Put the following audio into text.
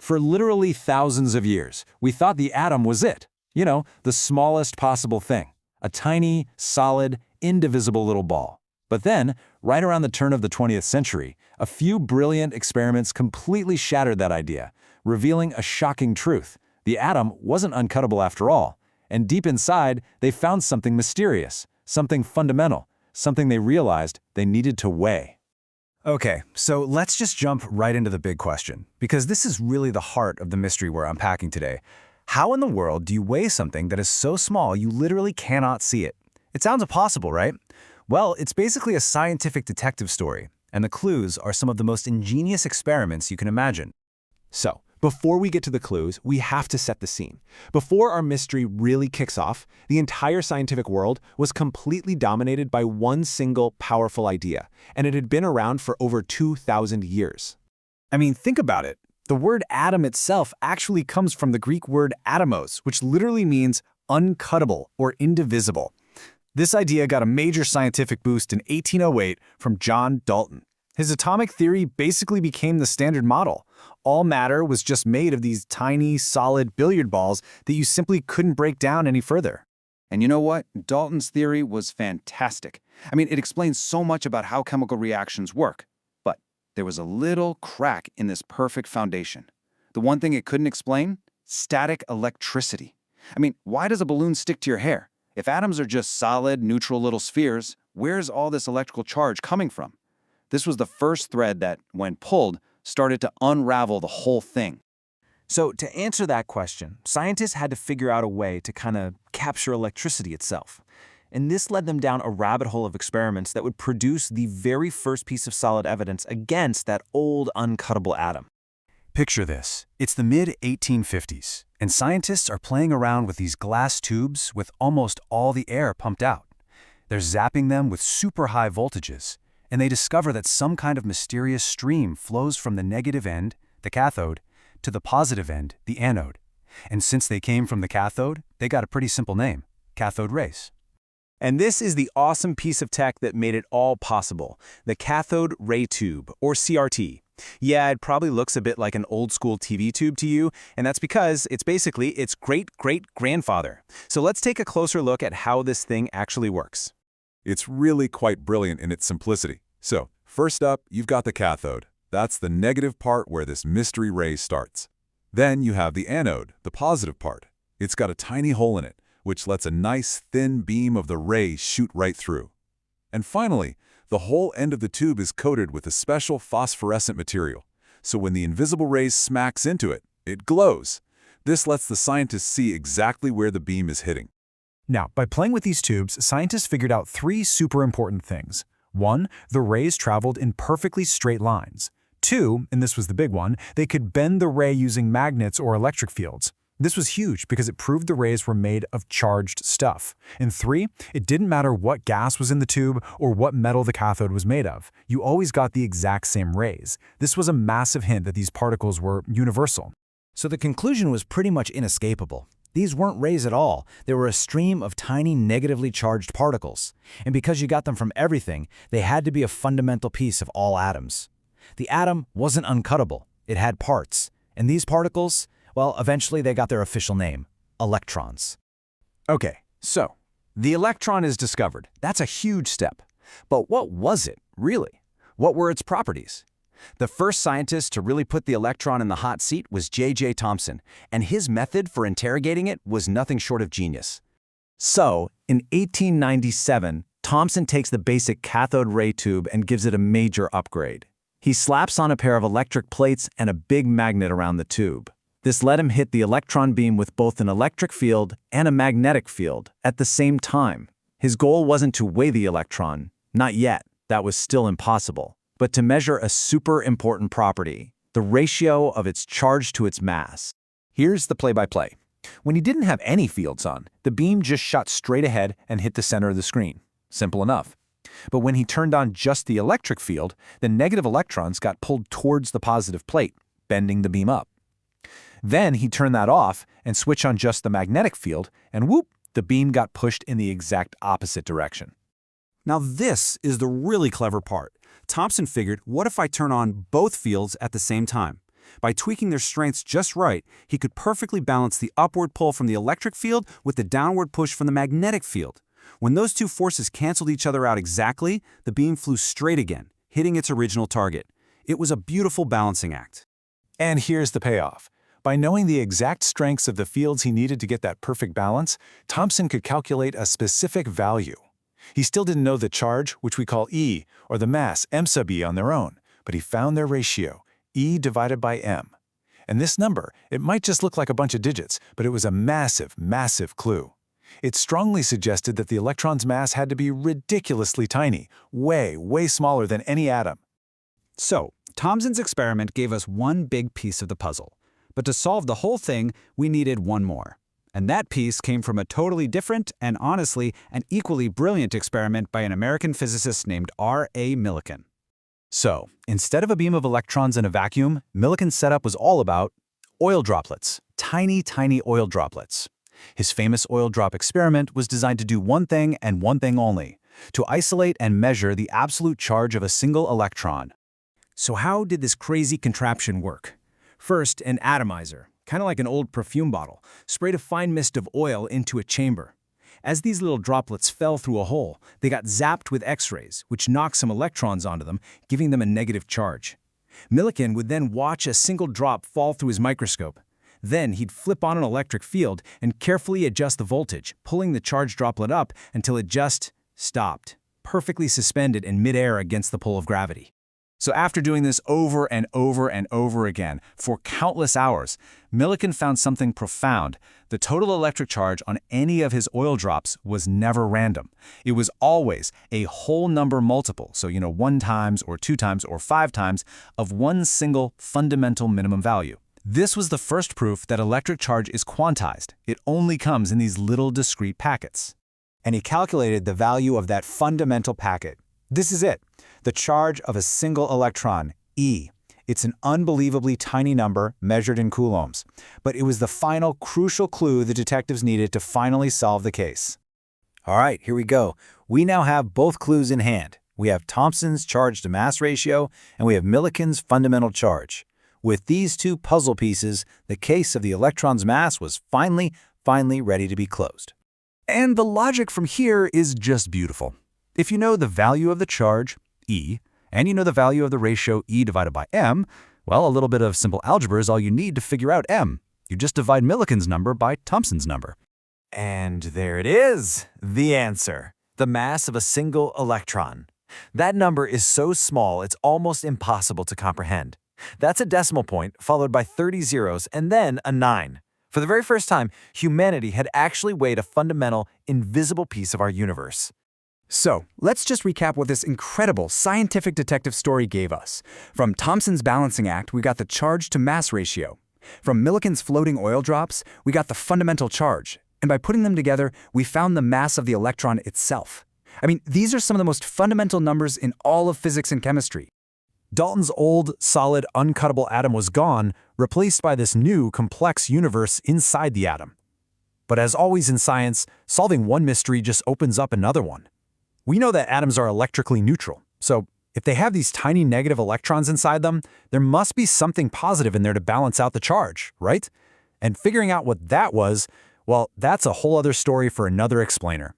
For literally thousands of years, we thought the atom was it. You know, the smallest possible thing. A tiny, solid, indivisible little ball. But then, right around the turn of the 20th century, a few brilliant experiments completely shattered that idea, revealing a shocking truth. The atom wasn't uncuttable after all. And deep inside, they found something mysterious, something fundamental, something they realized they needed to weigh. Okay, so let's just jump right into the big question, because this is really the heart of the mystery we're unpacking today. How in the world do you weigh something that is so small you literally cannot see it? It sounds impossible, right? Well, it's basically a scientific detective story, and the clues are some of the most ingenious experiments you can imagine. So, before we get to the clues, we have to set the scene. Before our mystery really kicks off, the entire scientific world was completely dominated by one single powerful idea, and it had been around for over 2,000 years. I mean, think about it. The word atom itself actually comes from the Greek word atomos, which literally means uncuttable or indivisible. This idea got a major scientific boost in 1808 from John Dalton. His atomic theory basically became the standard model. All matter was just made of these tiny, solid billiard balls that you simply couldn't break down any further. And you know what? Dalton's theory was fantastic. I mean, it explains so much about how chemical reactions work. But there was a little crack in this perfect foundation. The one thing it couldn't explain? Static electricity. I mean, why does a balloon stick to your hair? If atoms are just solid, neutral little spheres, where's all this electrical charge coming from? This was the first thread that, when pulled, started to unravel the whole thing. So to answer that question, scientists had to figure out a way to kind of capture electricity itself. And this led them down a rabbit hole of experiments that would produce the very first piece of solid evidence against that old uncuttable atom. Picture this. It's the mid-1850s, and scientists are playing around with these glass tubes with almost all the air pumped out. They're zapping them with super high voltages, and they discover that some kind of mysterious stream flows from the negative end, the cathode, to the positive end, the anode. And since they came from the cathode, they got a pretty simple name, cathode rays. And this is the awesome piece of tech that made it all possible, the cathode ray tube, or CRT. Yeah, it probably looks a bit like an old-school TV tube to you, and that's because it's basically its great-great-grandfather. So let's take a closer look at how this thing actually works. It's really quite brilliant in its simplicity. So, first up, you've got the cathode. That's the negative part where this mystery ray starts. Then you have the anode, the positive part. It's got a tiny hole in it, which lets a nice thin beam of the ray shoot right through. And finally, the whole end of the tube is coated with a special phosphorescent material. So when the invisible rays smacks into it, it glows. This lets the scientists see exactly where the beam is hitting. Now, by playing with these tubes, scientists figured out three super important things. 1, the rays traveled in perfectly straight lines. 2, and this was the big one, they could bend the ray using magnets or electric fields. This was huge because it proved the rays were made of charged stuff. And 3, it didn't matter what gas was in the tube or what metal the cathode was made of. You always got the exact same rays. This was a massive hint that these particles were universal. So the conclusion was pretty much inescapable. These weren't rays at all. They were a stream of tiny negatively charged particles. And because you got them from everything, they had to be a fundamental piece of all atoms. The atom wasn't uncuttable. It had parts. And these particles, well, eventually they got their official name, electrons. Okay, so the electron is discovered. That's a huge step. But what was it, really? What were its properties? The first scientist to really put the electron in the hot seat was J.J. Thomson, and his method for interrogating it was nothing short of genius. So, in 1897, Thomson takes the basic cathode ray tube and gives it a major upgrade. He slaps on a pair of electric plates and a big magnet around the tube. This let him hit the electron beam with both an electric field and a magnetic field at the same time. His goal wasn't to weigh the electron. Not yet. That was still impossible. But to measure a super important property, the ratio of its charge to its mass. Here's the play-by-play. When he didn't have any fields on, the beam just shot straight ahead and hit the center of the screen. Simple enough. But when he turned on just the electric field, the negative electrons got pulled towards the positive plate, bending the beam up. Then he turned that off and switched on just the magnetic field, and whoop, the beam got pushed in the exact opposite direction. Now this is the really clever part. Thomson figured, what if I turn on both fields at the same time? By tweaking their strengths just right, he could perfectly balance the upward pull from the electric field with the downward push from the magnetic field. When those two forces canceled each other out exactly, the beam flew straight again, hitting its original target. It was a beautiful balancing act. And here's the payoff. By knowing the exact strengths of the fields he needed to get that perfect balance, Thomson could calculate a specific value. He still didn't know the charge, which we call E, or the mass, m sub E, on their own, but he found their ratio, E divided by m. And this number, it might just look like a bunch of digits, but it was a massive, massive clue. It strongly suggested that the electron's mass had to be ridiculously tiny, way, way smaller than any atom. So, Thomson's experiment gave us one big piece of the puzzle. But to solve the whole thing, we needed one more. And that piece came from a totally different and honestly an equally brilliant experiment by an American physicist named R.A. Millikan. So, instead of a beam of electrons in a vacuum, Millikan's setup was all about oil droplets, tiny, tiny oil droplets. His famous oil drop experiment was designed to do one thing and one thing only, to isolate and measure the absolute charge of a single electron. So how did this crazy contraption work? First, an atomizer, kind of like an old perfume bottle, sprayed a fine mist of oil into a chamber. As these little droplets fell through a hole, they got zapped with X-rays, which knocked some electrons onto them, giving them a negative charge. Millikan would then watch a single drop fall through his microscope. Then he'd flip on an electric field and carefully adjust the voltage, pulling the charged droplet up until it just stopped, perfectly suspended in midair against the pull of gravity. So after doing this over and over and over again for countless hours, Millikan found something profound. The total electric charge on any of his oil drops was never random. It was always a whole number multiple, so 1 times or 2 times or 5 times of one single fundamental minimum value. This was the first proof that electric charge is quantized. It only comes in these little discrete packets. And he calculated the value of that fundamental packet. This is it, the charge of a single electron, E. It's an unbelievably tiny number measured in coulombs, but it was the final crucial clue the detectives needed to finally solve the case. All right, here we go. We now have both clues in hand. We have Thomson's charge-to-mass ratio, and we have Millikan's fundamental charge. With these two puzzle pieces, the case of the electron's mass was finally ready to be closed. And the logic from here is just beautiful. If you know the value of the charge, E, and you know the value of the ratio E divided by m, well, a little bit of simple algebra is all you need to figure out m. You just divide Millikan's number by Thomson's number. And there it is, the answer. The mass of a single electron. That number is so small it's almost impossible to comprehend. That's a decimal point followed by 30 zeros and then a 9. For the very first time, humanity had actually weighed a fundamental, invisible piece of our universe. So, let's just recap what this incredible scientific detective story gave us. From Thomson's balancing act, we got the charge-to-mass ratio. From Millikan's floating oil drops, we got the fundamental charge. And by putting them together, we found the mass of the electron itself. I mean, these are some of the most fundamental numbers in all of physics and chemistry. Dalton's old, solid, uncuttable atom was gone, replaced by this new, complex universe inside the atom. But as always in science, solving one mystery just opens up another one. We know that atoms are electrically neutral, so if they have these tiny negative electrons inside them, there must be something positive in there to balance out the charge, right? And figuring out what that was, well, that's a whole other story for another explainer.